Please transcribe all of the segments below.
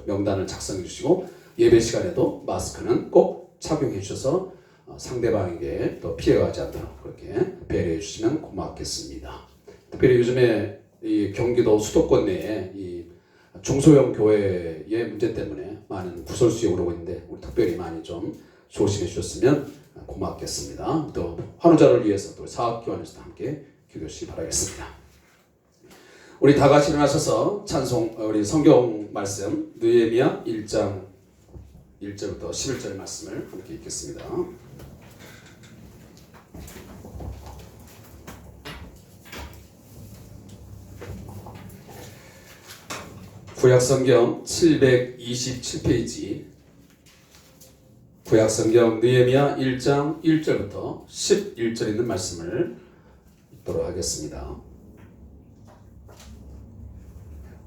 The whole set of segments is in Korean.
명단을 작성해 주시고 예배 시간에도 마스크는 꼭 착용해 주셔서 상대방에게 또 피해가지 않도록 그렇게 배려해 주시면 고맙겠습니다. 특별히 요즘에 이 경기도 수도권 내에 이 중소형 교회의 문제 때문에 많은 구설수에 오르고 있는데 우리 특별히 많이 좀 조심해 주셨으면 고맙겠습니다. 또 환우자를 위해서 또 사학기관에서도 함께 기도해 주시기 바라겠습니다. 우리 다 같이 일어나셔서 찬송 우리 성경 말씀 느헤미야 1장 1절부터 11절 말씀을 함께 읽겠습니다. 구약성경 727페이지 구약성경 느헤미야 1장 1절부터 11절 있는 말씀을 읽도록 하겠습니다.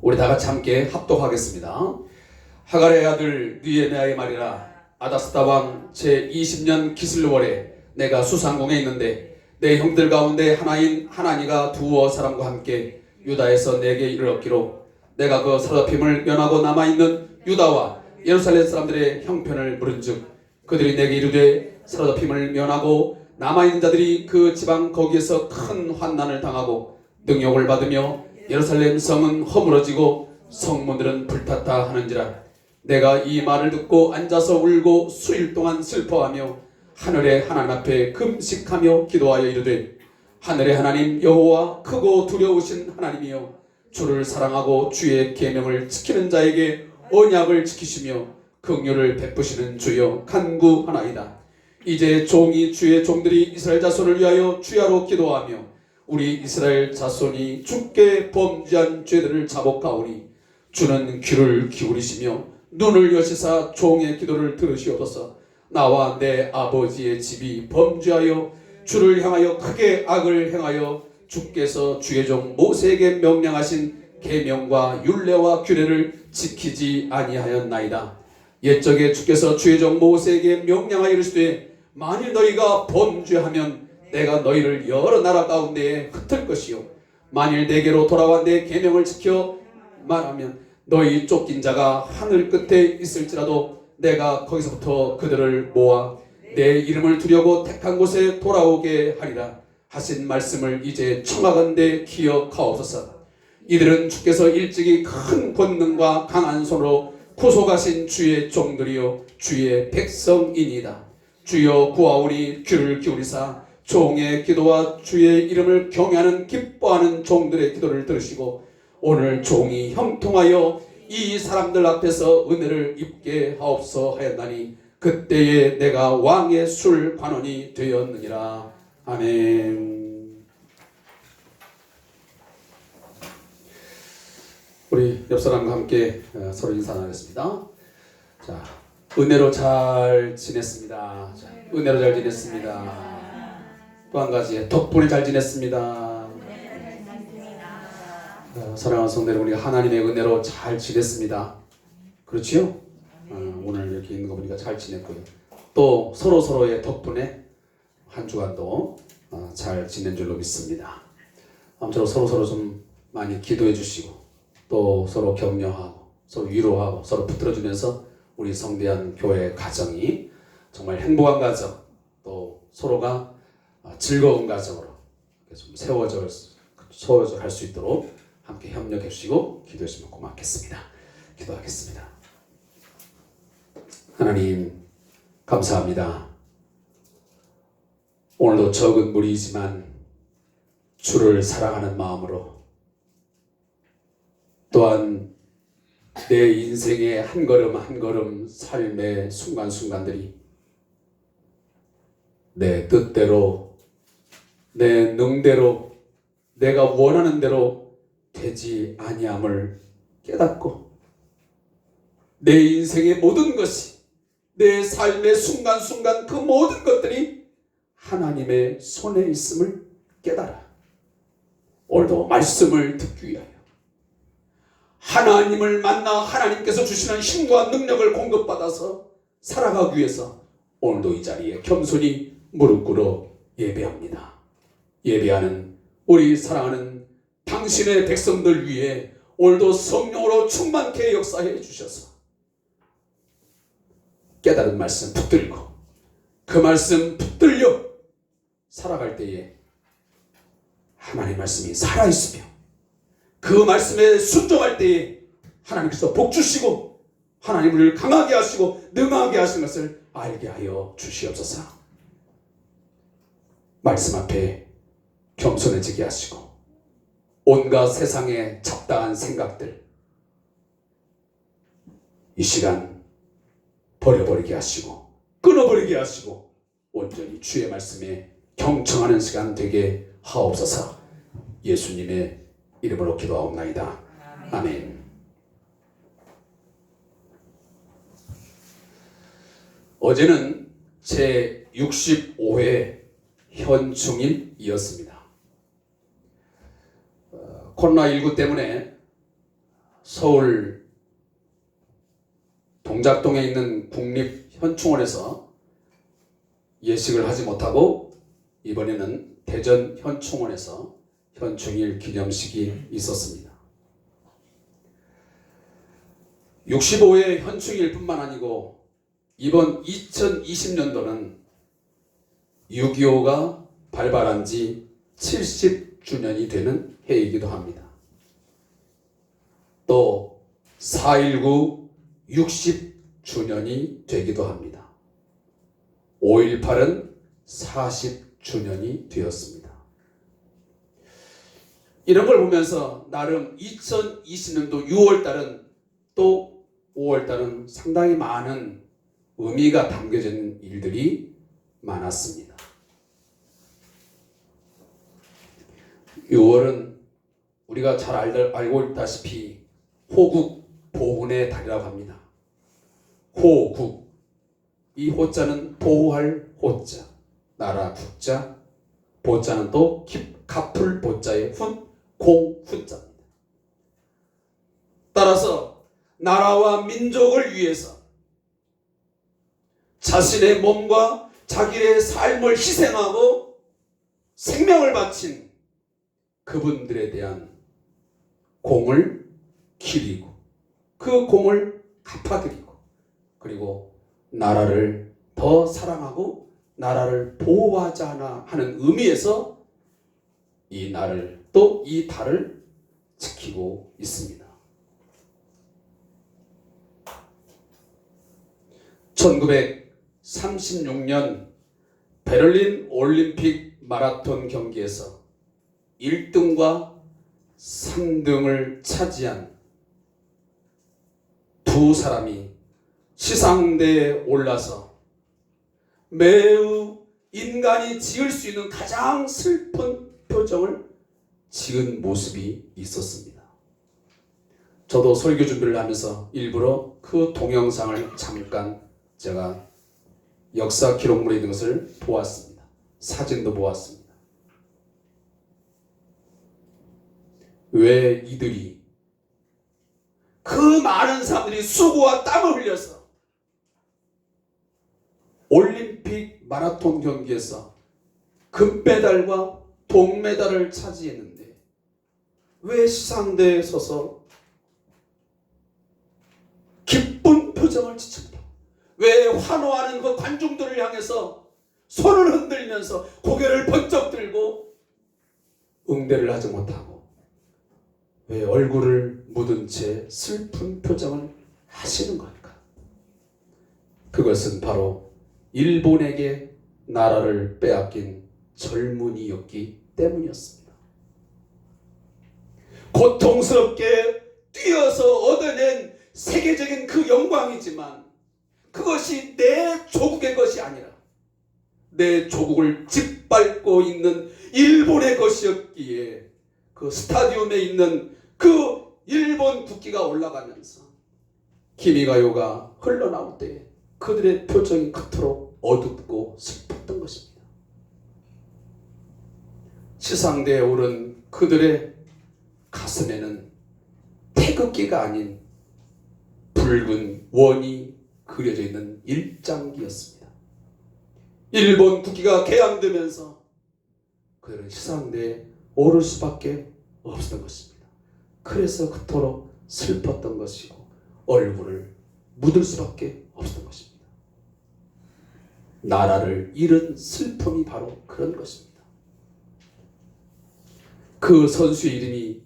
우리 다 같이 함께 합독하겠습니다. 하갈의 아들 느헤미야의 말이라. 아다스다 왕 제20년 기슬월에 내가 수상궁에 있는데 내 형들 가운데 하나인 하나니가 두어 사람과 함께 유다에서 내게 이르렀기로 내가 그 사로잡힘을 면하고 남아있는 유다와 예루살렘 사람들의 형편을 물은즉 그들이 내게 이르되 사로잡힘을 면하고 남아있는 자들이 그 지방 거기에서 큰 환난을 당하고 능욕을 받으며 예루살렘 성은 허물어지고 성문들은 불탔다 하는지라. 내가 이 말을 듣고 앉아서 울고 수일 동안 슬퍼하며 하늘의 하나님 앞에 금식하며 기도하여 이르되 하늘의 하나님 여호와 크고 두려우신 하나님이여 주를 사랑하고 주의 계명을 지키는 자에게 언약을 지키시며 긍휼을 베푸시는 주여 간구하나이다. 이제 종이 주의 종들이 이스라엘 자손을 위하여 주야로 기도하며 우리 이스라엘 자손이 주께 범죄한 죄들을 자복하오니 주는 귀를 기울이시며 눈을 여시사 종의 기도를 들으시옵소서. 나와 내 아버지의 집이 범죄하여 주를 향하여 크게 악을 행하여 주께서 주의 종 모세에게 명령하신 계명과 율례와 규례를 지키지 아니하였나이다. 옛적에 주께서 주의 종 모세에게 명령하여 이르시되 만일 너희가 범죄하면 내가 너희를 여러 나라 가운데에 흩을 것이요 만일 내게로 돌아와 내 계명을 지켜 말하면 너희 쫓긴 자가 하늘 끝에 있을지라도 내가 거기서부터 그들을 모아 내 이름을 두려고 택한 곳에 돌아오게 하리라 하신 말씀을 이제 청하건대 기억하옵소서. 이들은 주께서 일찍이 큰 권능과 강한 손으로 구속하신 주의 종들이요 주의 백성이니이다. 주여 구하오니 귀를 기울이사 종의 기도와 주의 이름을 경외하는 기뻐하는 종들의 기도를 들으시고 오늘 종이 형통하여 이 사람들 앞에서 은혜를 입게 하옵소 하였나니 그때에 내가 왕의 술 관원이 되었느니라. 아멘. 우리 옆 사람과 함께 서로 인사 나누겠습니다. 자, 은혜로 잘 지냈습니다. 자, 은혜로 잘 지냈습니다. 또 한 가지 덕분에 잘 지냈습니다. 사랑하는 성도들, 우리가 하나님의 은혜로 잘 지냈습니다. 그렇지요? 오늘 이렇게 있는 거 보니까 잘 지냈고요. 또 서로의 덕분에 한 주간도 잘 지낸 줄로 믿습니다. 아무쪼록 서로 좀 많이 기도해 주시고 또 서로 격려하고 서로 위로하고 서로 붙들어주면서 우리 성대한 교회 가정이 정말 행복한 가정 또 서로가 즐거운 가정으로 좀 세워져 갈 수 있도록 함께 협력해 주시고 기도해 주시면 고맙겠습니다. 기도하겠습니다. 하나님 감사합니다. 오늘도 적은 무리이지만 주를 사랑하는 마음으로 또한 내 인생의 한 걸음 한 걸음 삶의 순간순간들이 내 뜻대로 내 능대로 내가 원하는 대로 되지 아니함을 깨닫고 내 인생의 모든 것이 내 삶의 순간순간 그 모든 것들이 하나님의 손에 있음을 깨달아 오늘도 말씀을 듣기 위하여 하나님을 만나 하나님께서 주시는 힘과 능력을 공급받아서 살아가기 위해서 오늘도 이 자리에 겸손히 무릎 꿇어 예배합니다. 예배하는 우리 사랑하는 당신의 백성들 위해 오늘도 성령으로 충만케 역사해 주셔서 깨달은 말씀 붙들고 그 말씀 붙들려 살아갈 때에 하나님의 말씀이 살아있으며 그 말씀에 순종할 때에 하나님께서 복 주시고 하나님을 강하게 하시고 능하게 하시는 것을 알게 하여 주시옵소서. 말씀 앞에 겸손해지게 하시고 온갖 세상의 잡다한 생각들 이 시간 버려버리게 하시고 끊어버리게 하시고 온전히 주의 말씀에 경청하는 시간 되게 하옵소서. 예수님의 이름으로 기도하옵나이다. 아멘. 어제는 제 65회 현충일이었습니다. 코로나19 때문에 서울 동작동에 있는 국립현충원에서 예식을 하지 못하고 이번에는 대전 현충원에서 현충일 기념식이 있었습니다. 65회 현충일뿐만 아니고 이번 2020년도는 6.25가 발발한 지 70주년이 되는 해이기도 합니다. 또 4.19 60주년이 되기도 합니다. 5.18은 40주년이 되었습니다. 이런 걸 보면서 나름 2020년도 6월달은 또 5월달은 상당히 많은 의미가 담겨진 일들이 많았습니다. 6월은 우리가 잘 알고 있다시피 호국 보훈의 달이라고 합니다. 호국, 이 호자는 보호할 호자, 나라 국자, 보자는 또 갚을 보자의 훈, 공훈자입니다. 따라서 나라와 민족을 위해서 자신의 몸과 자기의 삶을 희생하고 생명을 바친 그분들에 대한 공을 기리고 그 공을 갚아드리고 그리고 나라를 더 사랑하고 나라를 보호하자 하는 의미에서 이 날을 또 이 달을 지키고 있습니다. 1936년 베를린 올림픽 마라톤 경기에서 1등과 3등을 차지한 두 사람이 시상대에 올라서 매우 인간이 지을 수 있는 가장 슬픈 표정을 지은 모습이 있었습니다. 저도 설교 준비를 하면서 일부러 그 동영상을 잠깐 제가 역사 기록물에 있는 것을 보았습니다. 사진도 보았습니다. 왜 이들이 그 많은 사람들이 수고와 땀을 흘려서 올림픽 마라톤 경기에서 금메달과 동메달을 차지했는데 왜 시상대에 서서 기쁜 표정을 짓지 못하고 왜 환호하는 그 관중들을 향해서 손을 흔들면서 고개를 번쩍 들고 응대를 하지 못하고 왜 얼굴을 묻은 채 슬픈 표정을 하시는 걸까? 그것은 바로 일본에게 나라를 빼앗긴 젊은이였기 때문이었습니다. 고통스럽게 뛰어서 얻어낸 세계적인 그 영광이지만 그것이 내 조국의 것이 아니라 내 조국을 짓밟고 있는 일본의 것이었기에 그 스타디움에 있는 그 일본 국기가 올라가면서 기미가요가 흘러나올 때 그들의 표정이 그토록 어둡고 슬펐던 것입니다. 시상대에 오른 그들의 가슴에는 태극기가 아닌 붉은 원이 그려져 있는 일장기였습니다. 일본 국기가 개양되면서 그들은 시상대에 오를 수밖에 없었던 것입니다. 그래서 그토록 슬펐던 것이고 얼굴을 묻을 수밖에 없었던 것입니다. 나라를 잃은 슬픔이 바로 그런 것입니다. 그 선수의 이름이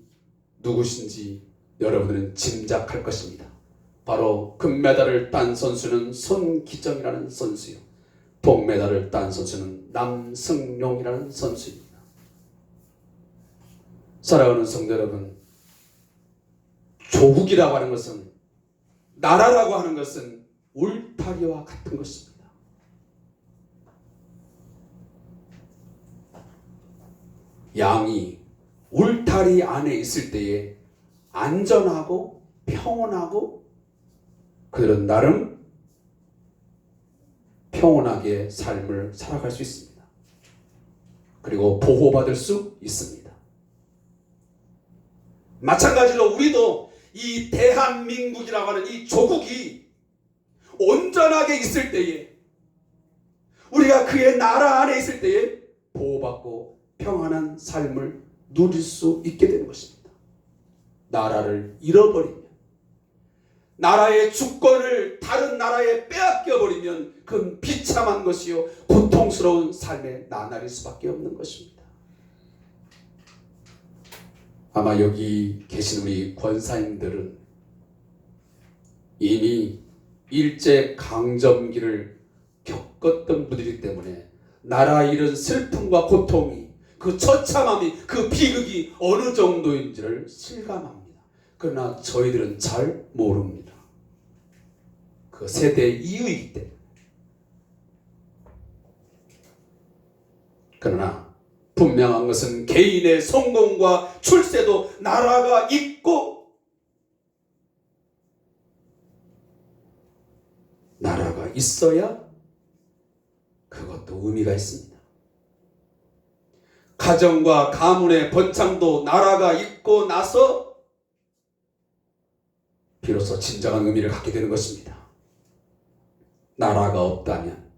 누구신지 여러분들은 짐작할 것입니다. 바로 금메달을 딴 선수는 손기정이라는 선수요, 동메달을 딴 선수는 남승용이라는 선수입니다. 사랑하는 성도 여러분, 조국이라고 하는 것은, 나라라고 하는 것은 울타리와 같은 것입니다. 양이 울타리 안에 있을 때에 안전하고 평온하고 그들은 나름 평온하게 삶을 살아갈 수 있습니다. 그리고 보호받을 수 있습니다. 마찬가지로 우리도 이 대한민국이라고 하는 이 조국이 온전하게 있을 때에, 우리가 그의 나라 안에 있을 때에 보호받고 평안한 삶을 누릴 수 있게 되는 것입니다. 나라를 잃어버리면, 나라의 주권을 다른 나라에 빼앗겨버리면 그건 비참한 것이요 고통스러운 삶의 나날일 수밖에 없는 것입니다. 아마 여기 계신 우리 권사님들은 이미 일제강점기를 겪었던 분들이기 때문에 나라 잃은 슬픔과 고통이, 그 처참함이, 그 비극이 어느 정도인지를 실감합니다. 그러나 저희들은 잘 모릅니다. 그 세대 이후이기 때문에. 그러나 분명한 것은 개인의 성공과 출세도 나라가 있고 나라가 있어야 그것도 의미가 있습니다. 가정과 가문의 번창도 나라가 있고 나서 비로소 진정한 의미를 갖게 되는 것입니다. 나라가 없다면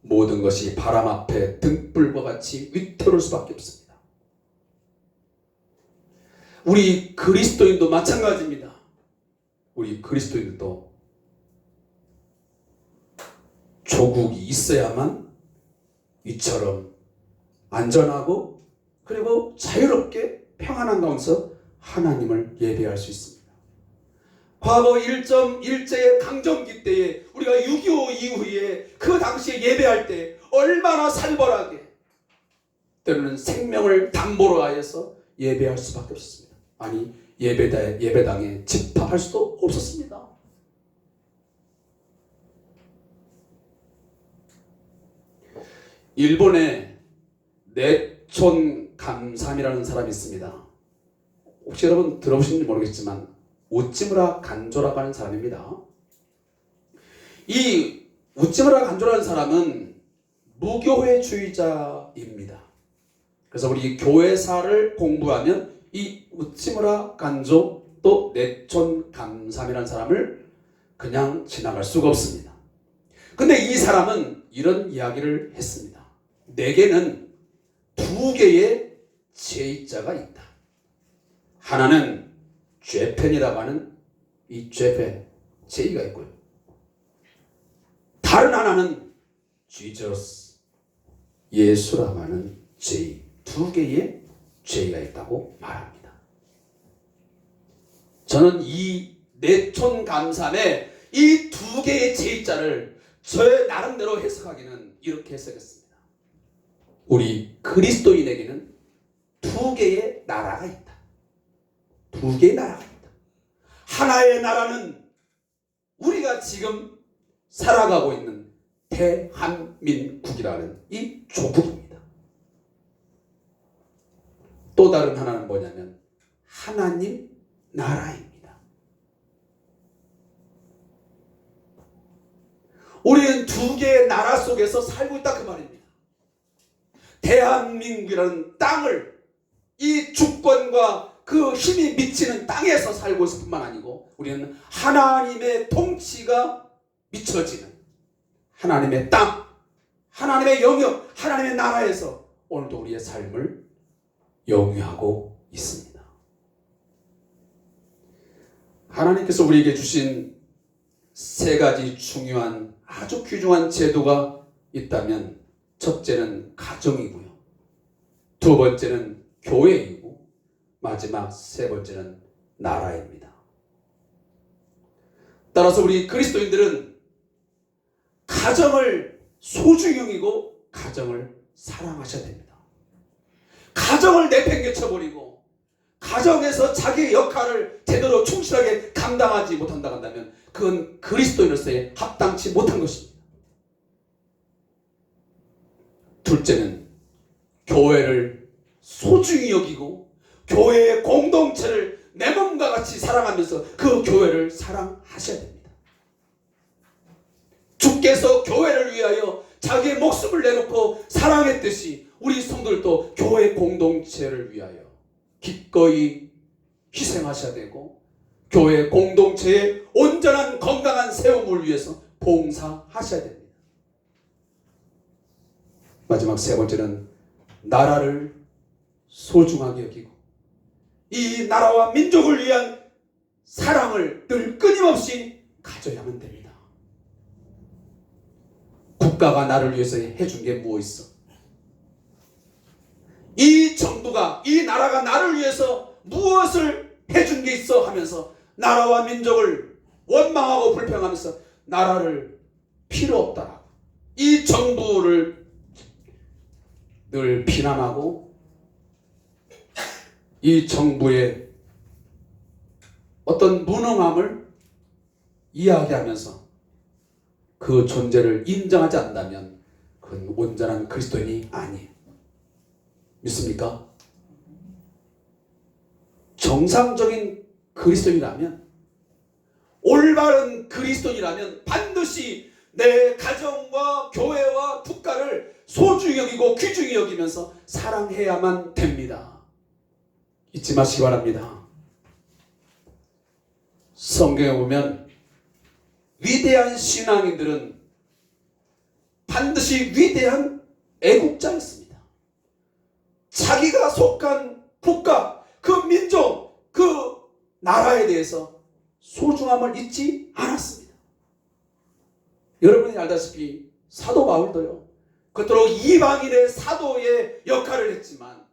모든 것이 바람 앞에 등불과 같이 위태로울 수밖에 없습니다. 우리 그리스도인도 마찬가지입니다. 우리 그리스도인도 조국이 있어야만 이처럼 안전하고 그리고 자유롭게 평안한 가운데서 하나님을 예배할 수 있습니다. 과거 일제의 강점기 때에 우리가 6.25 이후에 그 당시에 예배할 때 얼마나 살벌하게, 때로는 생명을 담보로 하여서 예배할 수밖에 없었습니다. 아니, 예배당에 집합할 수도 없었습니다. 일본에 내촌 감삼이라는 사람이 있습니다. 혹시 여러분 들어보신지 모르겠지만 우찌무라 간조라고 하는 사람입니다. 이 우찌무라 간조라는 사람은 무교회주의자입니다. 그래서 우리 교회사를 공부하면 이 우찌무라 간조 또 내촌 감삼이라는 사람을 그냥 지나갈 수가 없습니다. 근데 이 사람은 이런 이야기를 했습니다. 내게는 두 개의 제자가 있다. 하나는 죄펜이라고 하는 이 죄펜, 제의가 있고요. 다른 하나는 지저스, 예수라고 하는 제의, 두 개의 제의가 있다고 말합니다. 저는 이 내촌 감삼의 이 두 개의 제의자를 저의 나름대로 해석하기는 이렇게 해석했습니다. 우리 그리스도인에게는 두 개의 나라가 있다. 두 개의 나라가 있다. 하나의 나라는 우리가 지금 살아가고 있는 대한민국이라는 이 조국입니다. 또 다른 하나는 뭐냐면 하나님 나라입니다. 우리는 두 개의 나라 속에서 살고 있다 그 말입니다. 대한민국이라는 땅을, 이 주권과 그 힘이 미치는 땅에서 살고 있을 뿐만 아니고 우리는 하나님의 통치가 미쳐지는 하나님의 땅, 하나님의 영역, 하나님의 나라에서 오늘도 우리의 삶을 영위하고 있습니다. 하나님께서 우리에게 주신 세 가지 중요한, 아주 귀중한 제도가 있다면 첫째는 가정이고요. 두 번째는 교회이고 마지막 세 번째는 나라입니다. 따라서 우리 그리스도인들은 가정을 소중히 여기고 가정을 사랑하셔야 됩니다. 가정을 내팽개쳐버리고 가정에서 자기의 역할을 제대로 충실하게 감당하지 못한다 한다면 그건 그리스도인으로서의 합당치 못한 것입니다. 둘째는 교회를 소중히 여기고 교회의 공동체를 내 몸과 같이 사랑하면서 그 교회를 사랑하셔야 됩니다. 주께서 교회를 위하여 자기의 목숨을 내놓고 사랑했듯이 우리 성도들도 교회 공동체를 위하여 기꺼이 희생하셔야 되고 교회 공동체의 온전한 건강한 세움을 위해서 봉사하셔야 됩니다. 마지막 세 번째는 나라를 소중하게 여기고 이 나라와 민족을 위한 사랑을 늘 끊임없이 가져야만 됩니다. 국가가 나를 위해서 해준 게 뭐 있어? 이 정부가, 이 나라가 나를 위해서 무엇을 해준 게 있어? 하면서 나라와 민족을 원망하고 불평하면서 나라를 필요 없다라고 이 정부를 늘 비난하고 이 정부의 어떤 무능함을 이야기하면서 그 존재를 인정하지 않는다면 그건 온전한 그리스도인이 아니에요. 믿습니까? 정상적인 그리스도인이라면 올바른 그리스도인이라면 반드시 내 가정과 교회와 국가를 소중히 여기고 귀중히 여기면서 사랑해야만 됩니다. 잊지 마시기 바랍니다. 성경에 보면 위대한 신앙인들은 반드시 위대한 애국자였습니다. 자기가 속한 국가, 그 민족, 그 나라에 대해서 소중함을 잊지 않았습니다. 여러분이 알다시피 사도 바울도요, 그토록 이방인의 사도의 역할을 했지만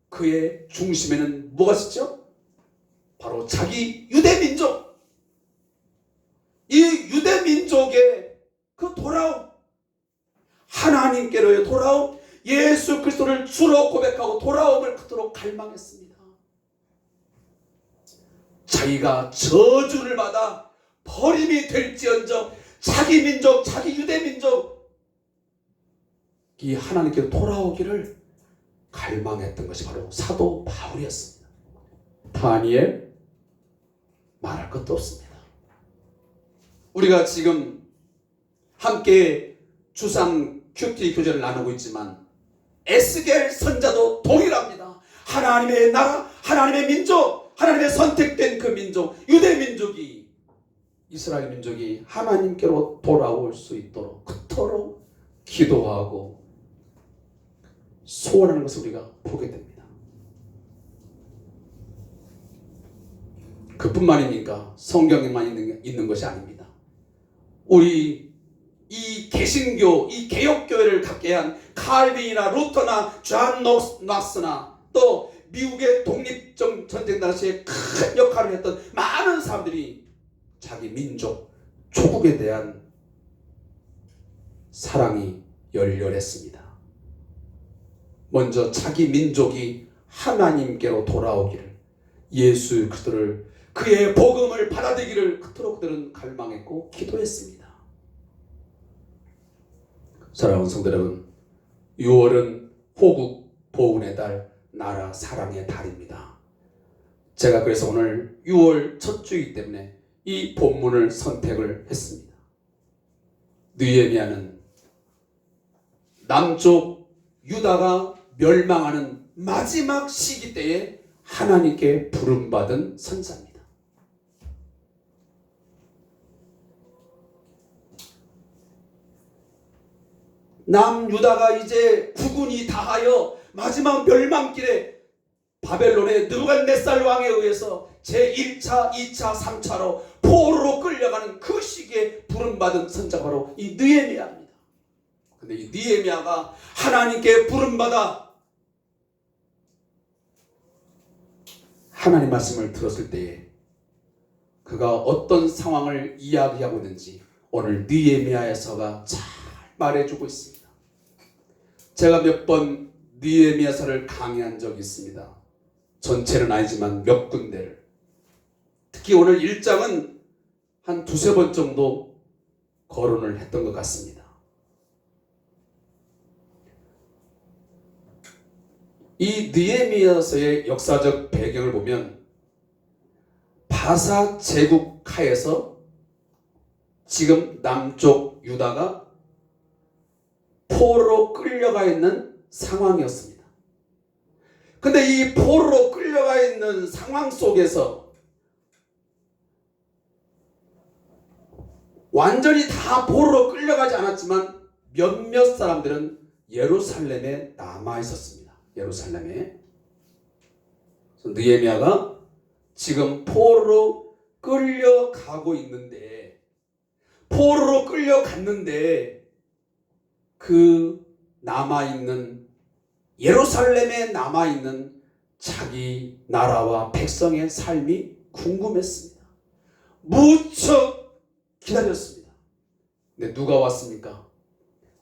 그의 중심에는 뭐가 있었죠? 바로 자기 유대민족, 이 유대민족의 그 돌아옴, 하나님께로의 돌아옴, 예수 그리스도를 주로 고백하고 돌아옴을 그토록 갈망했습니다. 자기가 저주를 받아 버림이 될지언정 자기 민족, 자기 유대민족이 하나님께로 돌아오기를 갈망했던 것이 바로 사도 바울이었습니다. 다니엘 말할 것도 없습니다. 우리가 지금 함께 주상 큐티 교제를 나누고 있지만 에스겔 선자도 동일합니다. 하나님의 나라, 하나님의 민족, 하나님의 선택된 그 민족, 유대 민족이, 이스라엘 민족이 하나님께로 돌아올 수 있도록 그토록 기도하고 소원하는 것을 우리가 보게 됩니다. 그뿐만입니까? 성경에만 있는 것이 아닙니다. 우리 이 개신교, 이 개혁교회를 갖게 한 칼빈이나 루터나 존 녹스나 또 미국의 독립전쟁 당시에 큰 역할을 했던 많은 사람들이 자기 민족, 조국에 대한 사랑이 열렬했습니다. 먼저 자기 민족이 하나님께로 돌아오기를, 예수 그리스도를, 그의 복음을 받아들이기를 그토록 그들은 갈망했고 기도했습니다. 사랑하는 성도 여러분, 6월은 호국 보훈의 달, 나라 사랑의 달입니다. 제가 그래서 오늘 6월 첫 주이기 때문에 이 본문을 선택을 했습니다. 느헤미야는 남쪽 유다가 멸망하는 마지막 시기 때에 하나님께 부름받은 선사입니다. 남유다가 이제 국운이 다하여 마지막 멸망길에 바벨론의 느부갓네살 왕에 의해서 제1차, 2차, 3차로 포로로 끌려가는 그 시기에 부름받은 선자가 바로 이 느헤미야입니다. 근데 이 느헤미야가 하나님께 부름받아 하나님 말씀을 들었을 때에 그가 어떤 상황을 이야기하고 있는지 오늘 느헤미야서가 잘 말해주고 있습니다. 제가 몇 번 느헤미야서를 강의한 적이 있습니다. 전체는 아니지만 몇 군데를. 특히 오늘 1장은 한 두세 번 정도 거론을 했던 것 같습니다. 이 느헤미야서의 역사적 배경을 보면 바사 제국 하에서 지금 남쪽 유다가 포로로 끌려가 있는 상황이었습니다. 근데 이 포로로 끌려가 있는 상황 속에서 완전히 다 포로로 끌려가지 않았지만 몇몇 사람들은 예루살렘에 남아 있었습니다. 예루살렘에. 느헤미야가 지금 포로로 끌려가고 있는데, 포로로 끌려갔는데 그 남아있는, 예루살렘에 남아있는 자기 나라와 백성의 삶이 궁금했습니다. 무척 기다렸습니다. 근데 누가 왔습니까?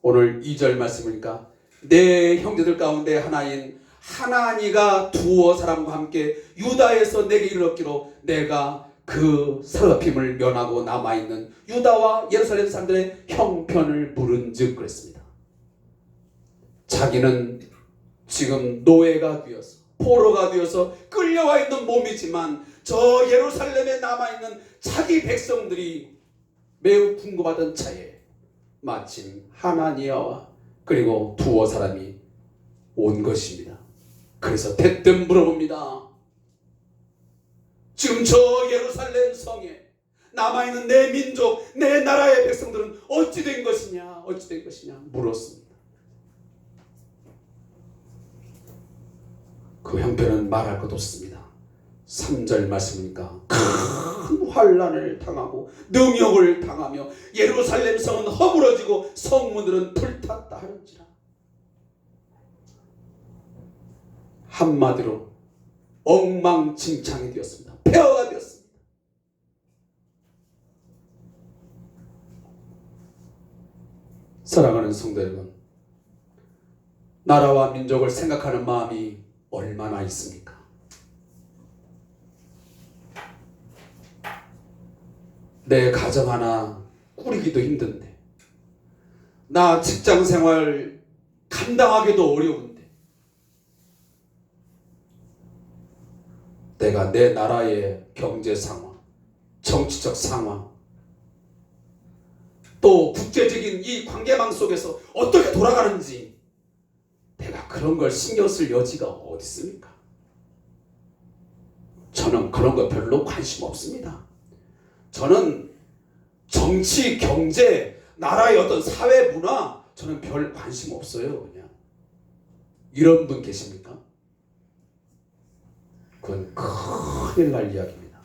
오늘 2절 말씀이니까 내 형제들 가운데 하나인 하나니가 두어 사람과 함께 유다에서 내게 이르렀기로 내가 그 서럽힘을 면하고 남아있는 유다와 예루살렘 사람들의 형편을 물은즉 그랬습니다. 자기는 지금 노예가 되어서 포로가 되어서 끌려와 있는 몸이지만 저 예루살렘에 남아있는 자기 백성들이 매우 궁금하던 차에 마침 하나니아와 그리고 두어 사람이 온 것입니다. 그래서 대뜸 물어봅니다. 지금 저 예루살렘 성에 남아있는 내 민족, 내 나라의 백성들은 어찌 된 것이냐, 어찌 된 것이냐 물었습니다. 그 형편은 말할 것 없습니다. 3절 말씀이니까 큰 환난을 당하고 능욕을 당하며 예루살렘 성은 허물어지고 성문들은 불탔다 하는지라. 한마디로 엉망진창이 되었습니다. 폐허가 되었습니다. 사랑하는 성도 여러분, 나라와 민족을 생각하는 마음이 얼마나 있습니까? 내 가정 하나 꾸리기도 힘든데, 나 직장생활 감당하기도 어려운데, 내가 내 나라의 경제 상황, 정치적 상황, 또 국제적인 이 관계망 속에서 어떻게 돌아가는지 내가 그런 걸 신경 쓸 여지가 어디 있습니까? 저는 그런 거 별로 관심 없습니다. 저는 정치, 경제, 나라의 어떤 사회 문화 저는 별 관심 없어요. 그냥 이런 분 계십니까? 그건 큰일 날 이야기입니다.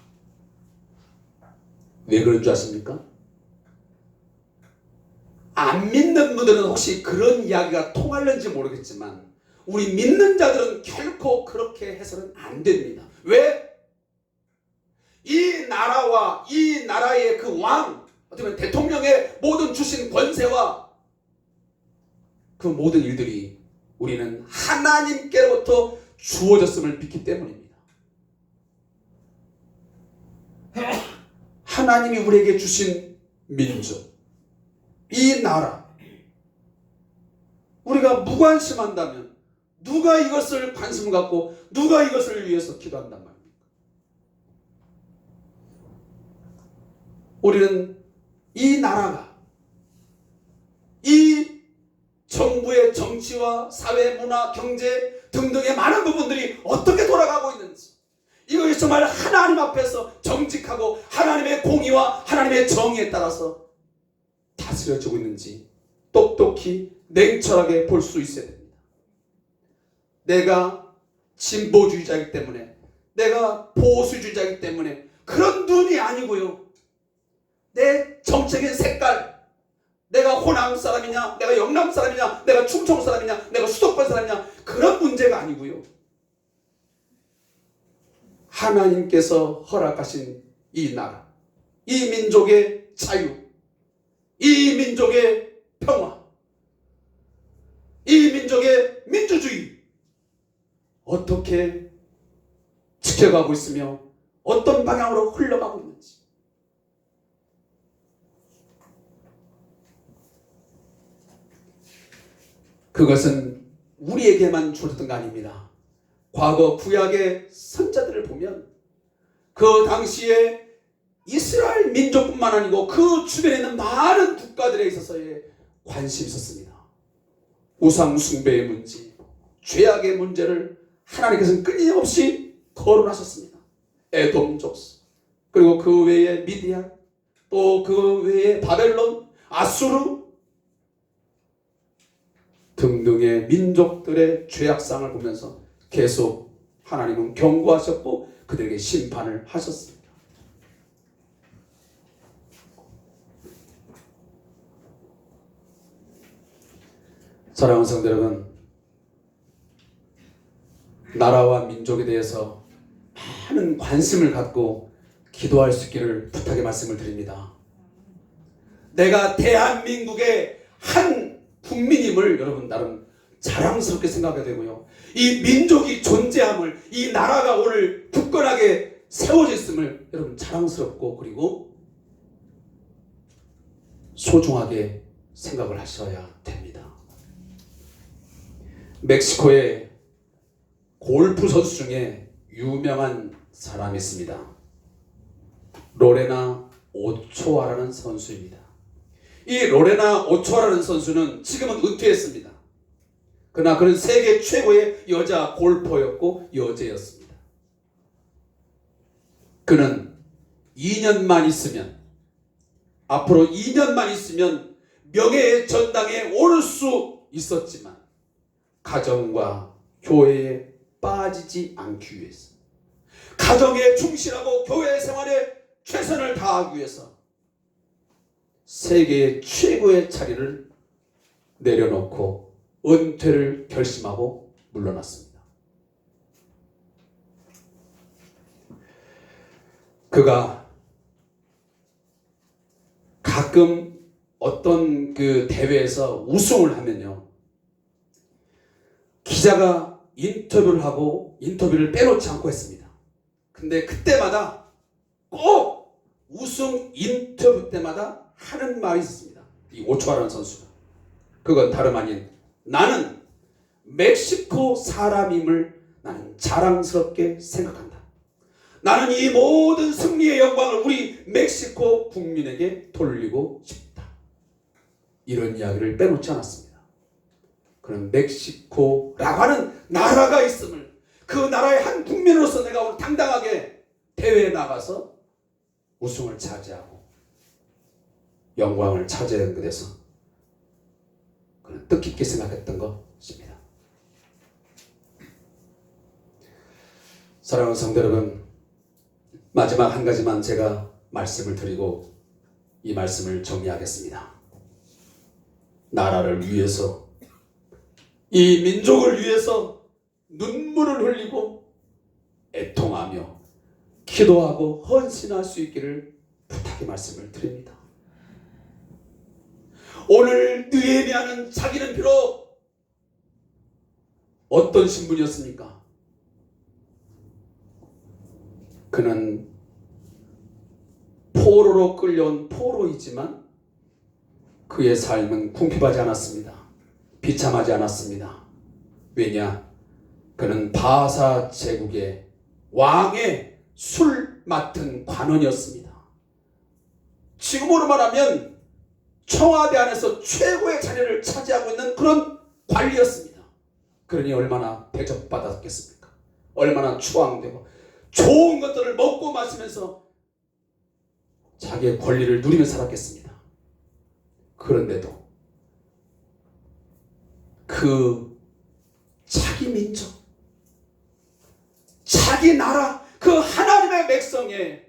왜 그런 줄 아십니까? 안 믿는 분들은 혹시 그런 이야기가 통할는지 모르겠지만 우리 믿는 자들은 결코 그렇게 해서는 안 됩니다. 왜? 이 나라와 이 나라의 그 왕, 어떻게 보면 대통령의 모든 주신 권세와 그 모든 일들이 우리는 하나님께로부터 주어졌음을 믿기 때문입니다. 하나님이 우리에게 주신 민족, 이 나라, 우리가 무관심한다면 누가 이것을 관심 갖고 누가 이것을 위해서 기도한단 말입니까? 우리는 이 나라가 이 정부의 정치와 사회, 문화, 경제 등등의 많은 부분들이 어떻게 돌아가고 있는지, 이것이 정말 하나님 앞에서 정직하고 하나님의 공의와 하나님의 정의에 따라서 다스려지고 있는지 똑똑히 냉철하게 볼 수 있어야 됩니다. 내가 진보주의자이기 때문에, 내가 보수주의자이기 때문에 그런 눈이 아니고요, 내 정책의 색깔, 내가 호남 사람이냐, 내가 영남 사람이냐, 내가 충청 사람이냐, 내가 수도권 사람이냐, 그런 문제가 아니고요. 하나님께서 허락하신 이 나라, 이 민족의 자유, 이 민족의 평화, 이 민족의 민주주의 어떻게 지켜가고 있으며 어떤 방향으로 흘러가고 있는지, 그것은 우리에게만 주어졌던 거 아닙니다. 과거 구약의 선자들을 보면 그 당시에 이스라엘 민족뿐만 아니고 그 주변에 있는 많은 국가들에 있어서의 관심이 있었습니다. 우상 숭배의 문제, 죄악의 문제를 하나님께서는 끊임없이 거론하셨습니다. 에돔족, 그리고 그 외에 미디안, 또 그 외에 바벨론, 아수르 등등의 민족들의 죄악상을 보면서 계속 하나님은 경고하셨고 그들에게 심판을 하셨습니다. 사랑하는 성도 여러분, 나라와 민족에 대해서 많은 관심을 갖고 기도할 수 있기를 부탁의 말씀을 드립니다. 내가 대한민국의 한 국민임을 여러분 나름 자랑스럽게 생각하게 되고요. 이 민족이 존재함을, 이 나라가 오늘 굳건하게 세워졌음을 여러분 자랑스럽고 그리고 소중하게 생각을 하셔야 됩니다. 멕시코의 골프 선수 중에 유명한 사람이 있습니다. 로레나 오초아라는 선수입니다. 이 로레나 오초아라는 선수는 지금은 은퇴했습니다. 그러나 그는 세계 최고의 여자 골퍼였고 여제였습니다. 그는 2년만 있으면, 앞으로 2년만 있으면 명예의 전당에 오를 수 있었지만 가정과 교회에 빠지지 않기 위해서, 가정에 충실하고 교회 생활에 최선을 다하기 위해서 세계의 최고의 자리를 내려놓고 은퇴를 결심하고 물러났습니다. 그가 가끔 어떤 그 대회에서 우승을 하면요, 기자가 인터뷰를 하고 인터뷰를 빼놓지 않고 했습니다. 근데 그때마다 꼭 우승 인터뷰 때마다 하는 말이 있었습니다. 이 오초아라는 선수가. 그건 다름 아닌 나는 멕시코 사람임을 나는 자랑스럽게 생각한다. 나는 이 모든 승리의 영광을 우리 멕시코 국민에게 돌리고 싶다. 이런 이야기를 빼놓지 않았습니다. 그는 멕시코라고 하는 나라가 있음을, 그 나라의 한 국민으로서 내가 오늘 당당하게 대회에 나가서 우승을 차지하고 영광을 차지하는 것에서 그는 뜻깊게 생각했던 것입니다. 사랑하는 성도 여러분, 마지막 한 가지만 제가 말씀을 드리고 이 말씀을 정리하겠습니다. 나라를 위해서, 이 민족을 위해서 눈물을 흘리고 애통하며 기도하고 헌신할 수 있기를 부탁의 말씀을 드립니다. 오늘 느헤미야는 자기는 비록 어떤 신분이었습니까? 그는 포로로 끌려온 포로이지만 그의 삶은 궁핍하지 않았습니다. 비참하지 않았습니다. 왜냐? 그는 바사 제국의 왕의 술 맡은 관원이었습니다. 지금으로 말하면 청와대 안에서 최고의 자리를 차지하고 있는 그런 관리였습니다. 그러니 얼마나 대접받았겠습니까? 얼마나 추앙되고 좋은 것들을 먹고 마시면서 자기의 권리를 누리며 살았겠습니다. 그런데도 그 자기 민족, 자기 나라, 그 하나님의 백성에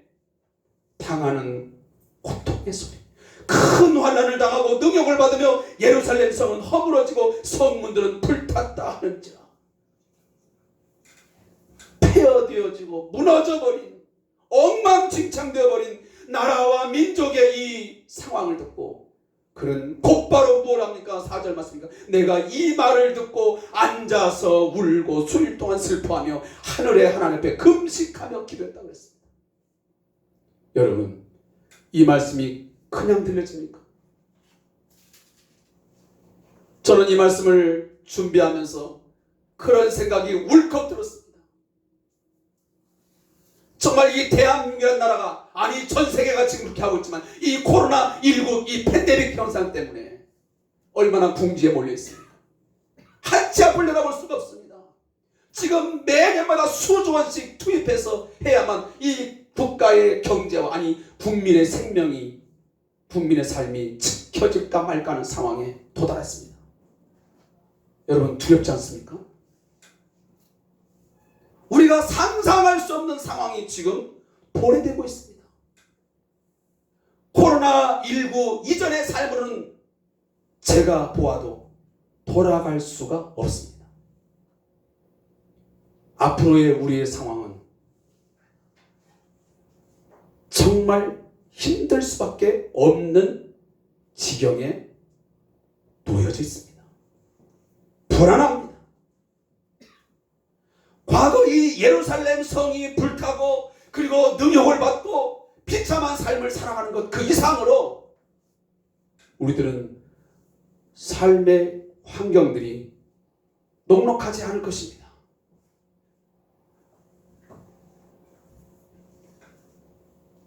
당하는 고통의 소리, 큰 환난을 당하고 능욕을 받으며 예루살렘 성은 허물어지고 성문들은 불탔다 하는지라. 폐허되어지고 무너져버린, 엉망진창되어버린 나라와 민족의 이 상황을 듣고 그는 곧바로 뭘 합니까? 4절 말씀입니까? 내가 이 말을 듣고 앉아서 울고 수일 동안 슬퍼하며 하늘의 하나님 앞에 금식하며 기도했다고 했습니다. 여러분, 이 말씀이 그냥 들려집니까? 저는 이 말씀을 준비하면서 그런 생각이 울컥 들었습니다. 정말 이 대한민국이라는 나라가, 아니 전 세계가 지금 그렇게 하고 있지만 이 코로나19 이 팬데믹 현상 때문에 얼마나 궁지에 몰려 있습니까? 한치 앞을 내다볼 수가 없습니다. 지금 매년마다 수조 원씩 투입해서 해야만 이 국가의 경제와, 아니 국민의 생명이, 국민의 삶이 지켜질까 말까 하는 상황에 도달했습니다. 여러분, 두렵지 않습니까? 우리가 상상할 수 없는 상황이 지금 도래되고 있습니다. 코로나19 이전의 삶으로는 제가 보아도 돌아갈 수가 없습니다. 앞으로의 우리의 상황은 정말 힘들 수밖에 없는 지경에 놓여져 있습니다. 불안합니다. 과거 이 예루살렘 성이 불타고 그리고 능욕을 받고 비참한 삶을 살아가는 것 그 이상으로 우리들은 삶의 환경들이 녹록하지 않을 것입니다.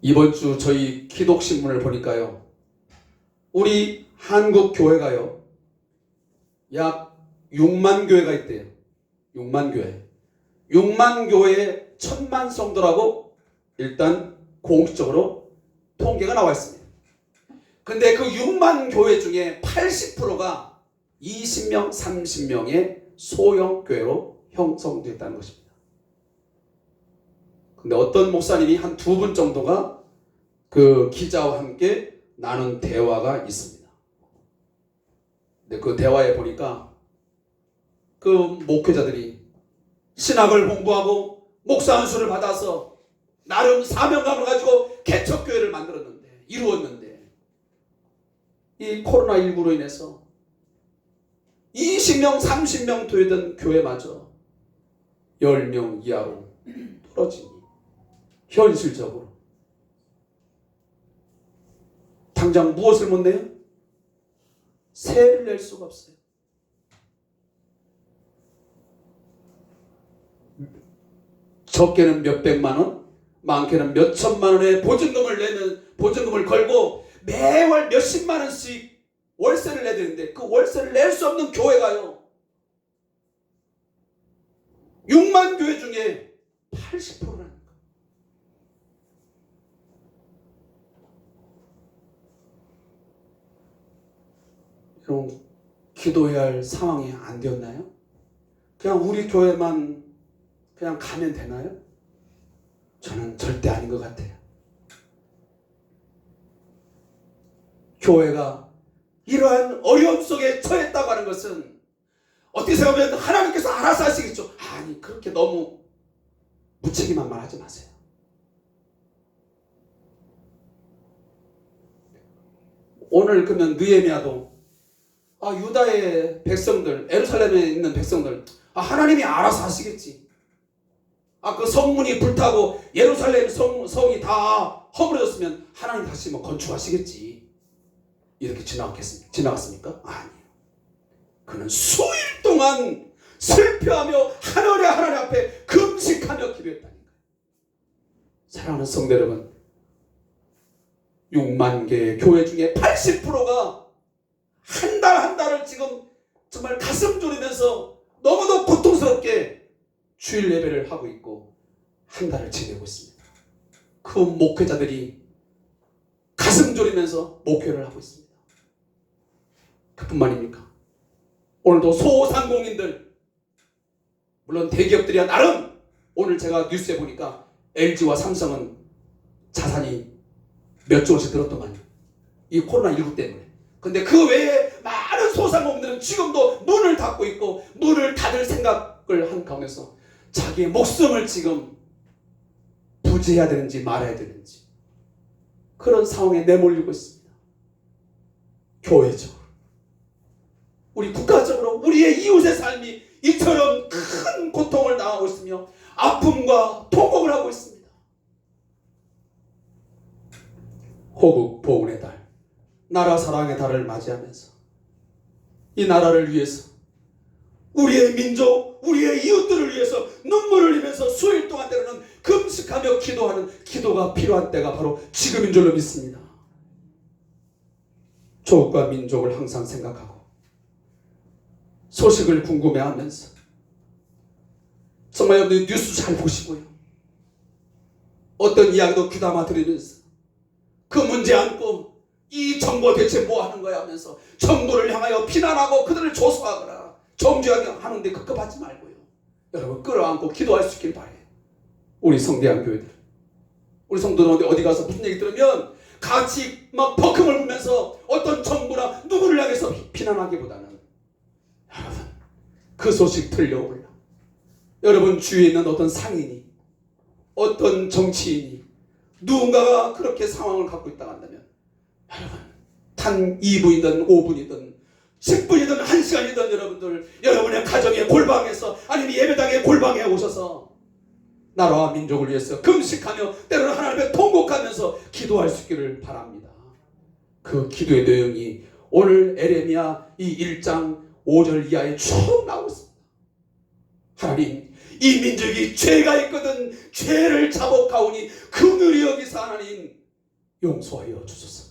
이번 주 저희 기독신문을 보니까요, 우리 한국 교회가요 약 6만 교회가 있대요. 6만 교회. 6만 교회에 1000만 성도라고 일단 공식적으로 통계가 나와 있습니다. 근데 그 6만 교회 중에 80%가 20명, 30명의 소형 교회로 형성되었다는 것입니다. 근데 어떤 목사님이 한 2분 정도가 그 기자와 함께 나눈 대화가 있습니다. 근데 그 대화에 보니까 그 목회자들이 신학을 공부하고 목사 안수를 받아서 나름 사명감을 가지고 개척교회를 만들었는데, 이루었는데 이 코로나19로 인해서 20명, 30명 되던 교회마저 10명 이하로 떨어지니 현실적으로 당장 무엇을 못 내요? 세를 낼 수가 없어요. 적게는 몇백만 원, 많게는 몇천만 원의 보증금을 걸고 매월 몇십만 원씩 월세를 내야 되는데 그 월세를 낼 수 없는 교회가요 6만 교회 중에 80%라는 거예요. 여러분, 기도해야 할 상황이 안 되었나요? 그냥 우리 교회만 그냥 가면 되나요? 저는 절대 아닌 것 같아요. 교회가 이러한 어려움 속에 처했다고 하는 것은 어떻게 생각하면 하나님께서 알아서 하시겠죠. 아니, 그렇게 너무 무책임한 말 하지 마세요. 오늘 그러면 느헤미야도 유다의 백성들, 예루살렘에 있는 백성들, 하나님이 알아서 하시겠지. 그 성문이 불타고 예루살렘 성이 다 허물어졌으면 하나님 다시 건축하시겠지. 이렇게 지나갔습니까? 아니에요. 그는 수일 동안 슬퍼하며 하늘의 하나님 앞에 금식하며 기도했다는 거예요. 사랑하는 성도 여러분, 6만 개의 교회 중에 80%가 한 달 한 달을 지금 정말 가슴 졸이면서 너무도 고통스럽게 주일 예배를 하고 있고 한 달을 지내고 있습니다. 그 목회자들이 가슴 졸이면서 목회를 하고 있습니다. 그뿐만입니까? 오늘도 소상공인들, 물론 대기업들이야 나름, 오늘 제가 뉴스에 보니까 LG와 삼성은 자산이 몇 조씩 늘었더만요. 이 코로나19 때문에. 근데 그 외에 많은 소상공인들은 지금도 문을 닫고 있고 문을 닫을 생각을 한 가운데서 자기의 목숨을 지금 부지해야 되는지 말아야 되는지 그런 상황에 내몰리고 있습니다. 교회적으로, 우리 국가적으로 우리의 이웃의 삶이 이처럼 큰 고통을 당하고 있으며 아픔과 통곡을 하고 있습니다. 호국 보훈의 달, 나라 사랑의 달을 맞이하면서 이 나라를 위해서, 우리의 민족, 우리의 이웃들을 위해서 눈물을 흘리면서 수일 동안 때로는 금식하며 기도하는 기도가 필요한 때가 바로 지금인 줄로 믿습니다. 조국과 민족을 항상 생각하고 소식을 궁금해하면서 정말 여러분들 뉴스 잘 보시고요. 어떤 이야기도 귀담아 들으면서 그 문제 안고 이 정부 대체 뭐 하는 거야 하면서 정부를 향하여 비난하고 그들을 조소하거나 정죄하게 하는데 급급하지 말고요. 여러분 끌어안고 기도할 수 있길 바래요. 우리 성대한 교회들, 우리 성도들 어디 가서 무슨 얘기 들으면 같이 막 버금을 불면서 어떤 정부나 누구를 향해서 비난하기보다는 여러분 그 소식 들려오려, 여러분 주위에 있는 어떤 상인이, 어떤 정치인이 누군가가 그렇게 상황을 갖고 있다고 한다면 여러분 단 2분이든 5분이든 10분이든 1시간이든 여러분들 여러분의 가정의 골방에서 아니면 예배당의 골방에 오셔서 나라와 민족을 위해서 금식하며 때로는 하나님의 통곡하면서 기도할 수 있기를 바랍니다. 그 기도의 내용이 오늘 에레미야 이 1장 5절 이하에 쭉 나오고 있습니다. 하나님, 이 민족이 죄가 있거든 죄를 자복하오니 긍휼히 여기사 하나님 용서하여 주소서.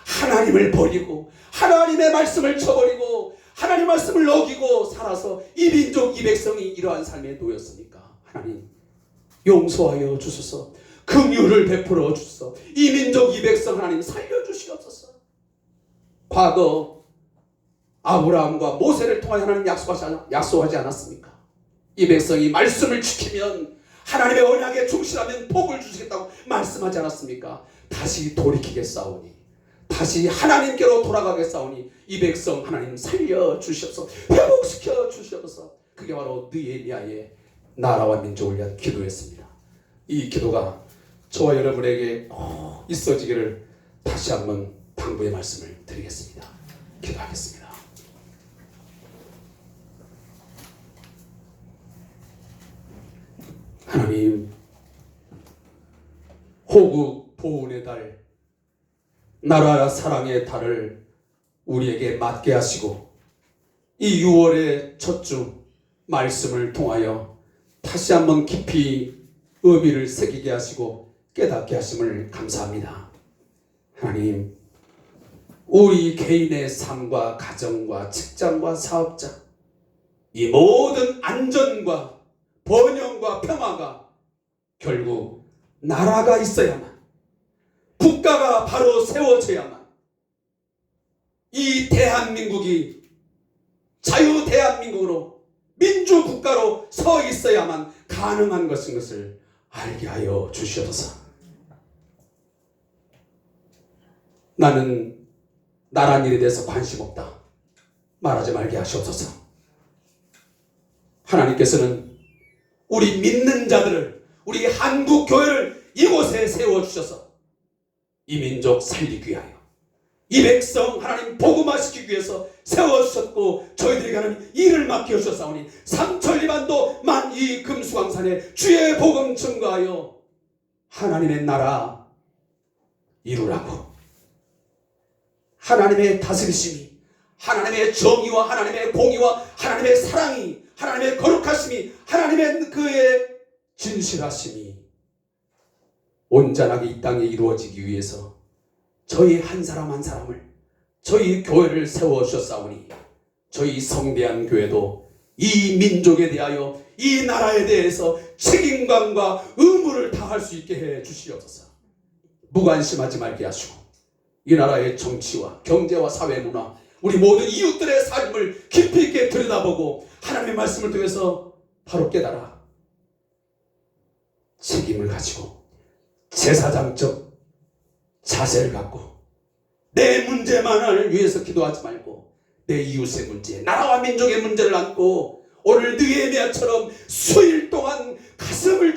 하나님을 버리고 하나님의 말씀을 저버리고 하나님의 말씀을 어기고 살아서 이 민족 이 백성이 이러한 삶에 놓였으니까 하나님 용서하여 주소서. 긍휼을 베풀어 주소서. 이 민족 이 백성 하나님 살려주시옵소서. 과거 아브라함과 모세를 통하여 하나님 약속하지 않았습니까? 이 백성이 말씀을 지키면 하나님의 언약에 충실하면 복을 주시겠다고 말씀하지 않았습니까? 다시 돌이키겠사오니, 다시 하나님께로 돌아가겠사오니 이 백성 하나님 살려주시옵소서. 회복시켜 주시옵소서. 그게 바로 느헤미야의 나라와 민족을 위한 기도였습니다. 이 기도가 저와 여러분에게 있어지기를 다시 한번 당부의 말씀을 드리겠습니다. 기도하겠습니다. 하나님, 호국 보훈의 달, 나라 사랑의 달을 우리에게 맞게 하시고 이 6월의 첫 주 말씀을 통하여 다시 한번 깊이 의미를 새기게 하시고 깨닫게 하심을 감사합니다. 하나님, 우리 개인의 삶과 가정과 직장과 사업자, 이 모든 안전과 번영과 평화가 결국 나라가 있어야만, 국가가 바로 세워져야만, 이 대한민국이 자유 대한민국으로 민주국가로 서 있어야만 가능한 것인 것을 알게 하여 주시옵소서. 나는 나란 일에 대해서 관심 없다 말하지 말게 하시옵소서. 하나님께서는 우리 믿는 자들을, 우리 한국 교회를 이곳에 세워주셔서 이 민족 살리기 위하여, 이 백성 하나님 복음화시키기 위해서 세워주셨고 저희들에게 하나님 일을 맡겨주셨사오니 삼천리반도 만이 금수강산에 주의 복음 증거하여 하나님의 나라 이루라고, 하나님의 다스리심이, 하나님의 정의와 하나님의 공의와 하나님의 사랑이, 하나님의 거룩하심이, 하나님의 그의 진실하심이 온전하게 이 땅에 이루어지기 위해서 저희 한 사람 한 사람을, 저희 교회를 세워주셨사오니 저희 성대한 교회도 이 민족에 대하여, 이 나라에 대해서 책임감과 의무를 다할 수 있게 해 주시옵소서. 무관심하지 말게 하시고 이 나라의 정치와 경제와 사회 문화, 우리 모든 이웃들의 삶을 깊이 있게 들여다보고 하나님의 말씀을 통해서 바로 깨달아 책임을 가지고 제사장적 자세를 갖고 내 문제만을 위해서 기도하지 말고 내 이웃의 문제, 나라와 민족의 문제를 안고 오늘 느헤미야처럼 수일 동안 가슴을